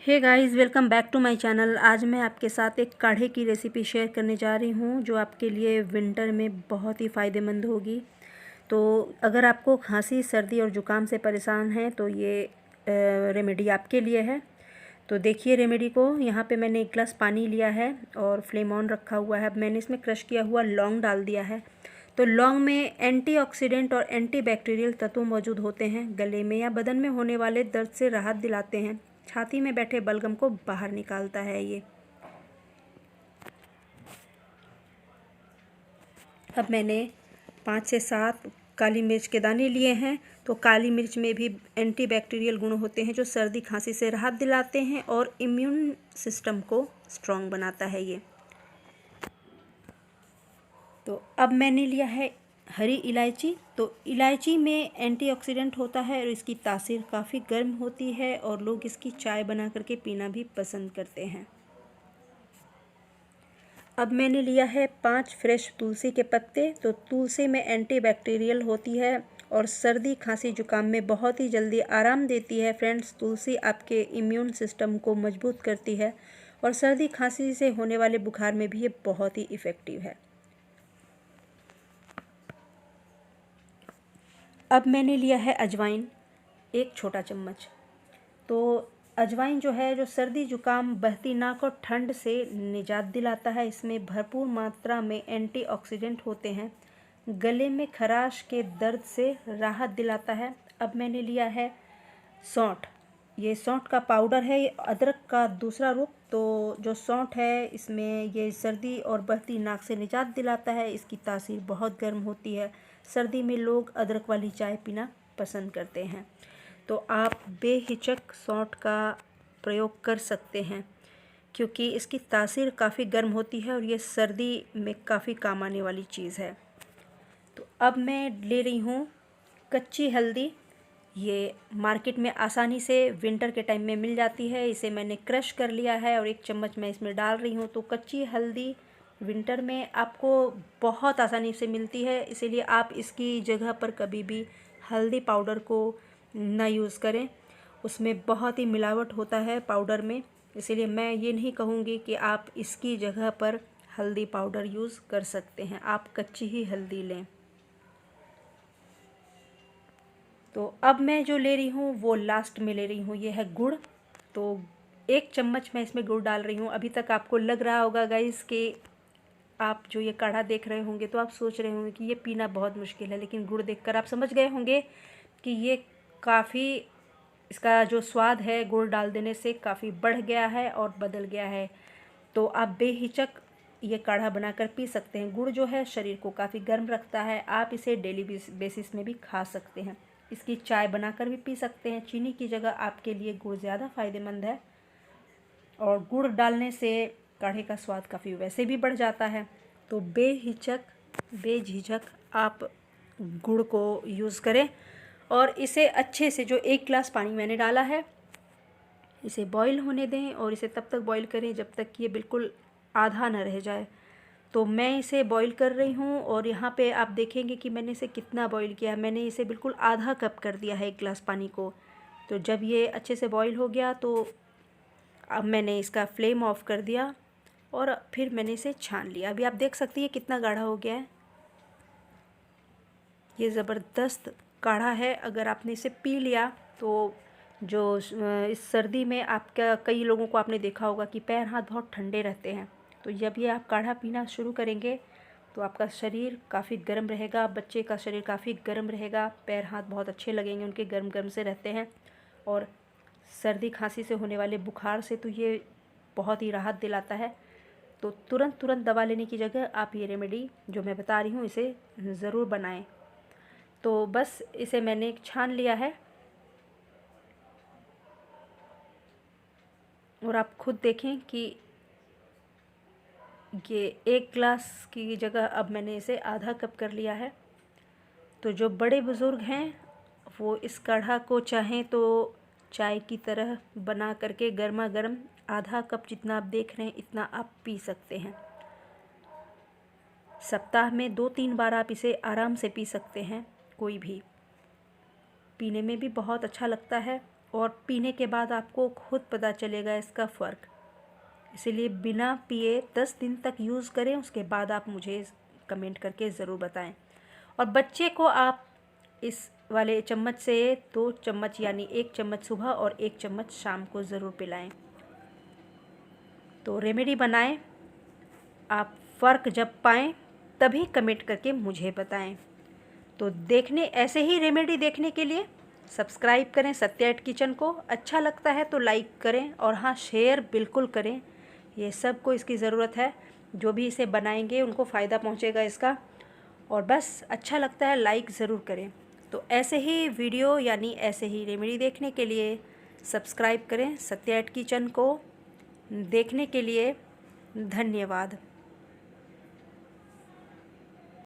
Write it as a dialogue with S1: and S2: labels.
S1: Hey guys, welcome back to my channel. आज मैं आपके साथ एक काढ़े की रेसिपी शेयर करने जा रही हूँ जो आपके लिए विंटर में बहुत ही फ़ायदेमंद होगी। तो अगर आपको खांसी, सर्दी और ज़ुकाम से परेशान हैं तो ये रेमेडी आपके लिए है। तो देखिए रेमेडी को। यहाँ पे मैंने 1 गिलास पानी लिया है और फ्लेम ऑन रखा हुआ है। अब मैंने इसमें क्रश किया हुआ लौंग डाल दिया है। तो लौंग में एंटीऑक्सीडेंट और एंटीबैक्टीरियल तत्व मौजूद होते हैं। गले में या बदन में होने वाले दर्द से राहत दिलाते हैं। छाती में बैठे बलगम को बाहर निकालता है ये। अब मैंने 5 से 7 काली मिर्च के दाने लिए हैं। तो काली मिर्च में भी एंटीबैक्टीरियल गुण होते हैं जो सर्दी खांसी से राहत दिलाते हैं और इम्यून सिस्टम को स्ट्रॉन्ग बनाता है ये। तो अब मैंने लिया है हरी इलायची। तो इलायची में एंटीऑक्सीडेंट होता है और इसकी तासीर काफ़ी गर्म होती है और लोग इसकी चाय बना करके पीना भी पसंद करते हैं। अब मैंने लिया है 5 फ्रेश तुलसी के पत्ते। तो तुलसी में एंटीबैक्टीरियल होती है और सर्दी खांसी जुकाम में बहुत ही जल्दी आराम देती है। फ्रेंड्स, तुलसी आपके इम्यून सिस्टम को मजबूत करती है और सर्दी खांसी से होने वाले बुखार में भी ये बहुत ही इफ़ेक्टिव है। अब मैंने लिया है अजवाइन, 1 छोटा चम्मच। तो अजवाइन जो है, जो सर्दी जुकाम, बहती नाक और ठंड से निजात दिलाता है। इसमें भरपूर मात्रा में एंटीऑक्सीडेंट होते हैं। गले में खराश के दर्द से राहत दिलाता है। अब मैंने लिया है सौंठ। ये सौंठ का पाउडर है, ये अदरक का दूसरा रूप। तो जो सौंठ है इसमें ये सर्दी और बहती नाक से निजात दिलाता है। इसकी तासीर बहुत गर्म होती है। सर्दी में लोग अदरक वाली चाय पीना पसंद करते हैं। तो आप बेहिचक सौंठ का प्रयोग कर सकते हैं क्योंकि इसकी तासीर काफ़ी गर्म होती है और ये सर्दी में काफ़ी काम आने वाली चीज़ है। तो अब मैं ले रही हूँ कच्ची हल्दी। ये मार्केट में आसानी से विंटर के टाइम में मिल जाती है। इसे मैंने क्रश कर लिया है और 1 चम्मच मैं इसमें डाल रही हूँ। तो कच्ची हल्दी विंटर में आपको बहुत आसानी से मिलती है, इसीलिए आप इसकी जगह पर कभी भी हल्दी पाउडर को ना यूज़ करें। उसमें बहुत ही मिलावट होता है पाउडर में, इसीलिए मैं ये नहीं कहूँगी कि आप इसकी जगह पर हल्दी पाउडर यूज़ कर सकते हैं। आप कच्ची ही हल्दी लें। तो अब मैं जो ले रही हूँ वो लास्ट में ले रही हूँ, ये है गुड़। तो 1 चम्मच मैं इसमें गुड़ डाल रही हूँ। अभी तक आपको लग रहा होगा गाइस कि आप जो ये काढ़ा देख रहे होंगे तो आप सोच रहे होंगे कि ये पीना बहुत मुश्किल है, लेकिन गुड़ देखकर आप समझ गए होंगे कि ये काफ़ी, इसका जो स्वाद है गुड़ डाल देने से काफ़ी बढ़ गया है और बदल गया है। तो आप बेहिचक ये काढ़ा बनाकर पी सकते हैं। गुड़ जो है शरीर को काफ़ी गर्म रखता है। आप इसे डेली बेसिस में भी खा सकते हैं। इसकी चाय बनाकर भी पी सकते हैं। चीनी की जगह आपके लिए गुड़ ज़्यादा फ़ायदेमंद है और गुड़ डालने से काढ़े का स्वाद काफ़ी वैसे भी बढ़ जाता है। तो बेझिझक आप गुड़ को यूज़ करें और इसे अच्छे से, जो 1 गिलास पानी मैंने डाला है, इसे बॉईल होने दें और इसे तब तक बॉईल करें जब तक कि ये बिल्कुल आधा न रह जाए। तो मैं इसे बॉईल कर रही हूँ और यहाँ पे आप देखेंगे कि मैंने इसे कितना बॉईल किया है। मैंने इसे बिल्कुल आधा कप कर दिया है 1 गिलास पानी को। तो जब ये अच्छे से बॉईल हो गया तो अब मैंने इसका फ्लेम ऑफ कर दिया और फिर मैंने इसे छान लिया। अभी आप देख सकती हैं कितना गाढ़ा हो गया है। ये ज़बरदस्त काढ़ा है। अगर आपने इसे पी लिया तो जो इस सर्दी में आपका, कई लोगों को आपने देखा होगा कि पैर हाथ बहुत ठंडे रहते हैं। तो जब ये आप काढ़ा पीना शुरू करेंगे तो आपका शरीर काफ़ी गर्म रहेगा, बच्चे का शरीर काफ़ी गर्म रहेगा, पैर हाथ बहुत अच्छे लगेंगे, उनके गर्म गर्म से रहते हैं। और सर्दी खांसी से होने वाले बुखार से तो ये बहुत ही राहत दिलाता है। तो तुरंत दवा लेने की जगह आप ये रेमेडी जो मैं बता रही हूँ इसे ज़रूर बनाएं। तो बस इसे मैंने छान लिया है और आप खुद देखें कि ये 1 गिलास की जगह अब मैंने इसे आधा कप कर लिया है। तो जो बड़े बुज़ुर्ग हैं वो इस काढ़ा को चाहें तो चाय की तरह बना करके गर्मा गर्म आधा कप, जितना आप देख रहे हैं इतना आप पी सकते हैं। सप्ताह में 2-3 बार आप इसे आराम से पी सकते हैं। कोई भी पीने में भी बहुत अच्छा लगता है और पीने के बाद आपको खुद पता चलेगा इसका फ़र्क। इसीलिए बिना पिए 10 दिन तक यूज़ करें, उसके बाद आप मुझे कमेंट करके ज़रूर बताएं। और बच्चे को आप इस वाले चम्मच से 2 चम्मच यानी 1 चम्मच सुबह और 1 चम्मच शाम को ज़रूर पिलाएं। तो रेमेडी बनाएं, आप फ़र्क जब पाएं तभी कमेंट करके मुझे बताएं। तो ऐसे ही रेमेडी देखने के लिए सब्सक्राइब करें सत्या एट किचन को। अच्छा लगता है तो लाइक करें और हाँ, शेयर बिल्कुल करें। ये सबको इसकी ज़रूरत है, जो भी इसे बनाएंगे उनको फ़ायदा पहुंचेगा इसका। और बस अच्छा लगता है लाइक ज़रूर करें। तो ऐसे ही वीडियो यानी ऐसे ही रेमेडी देखने के लिए सब्सक्राइब करें सत्या एट किचन को। देखने के लिए धन्यवाद।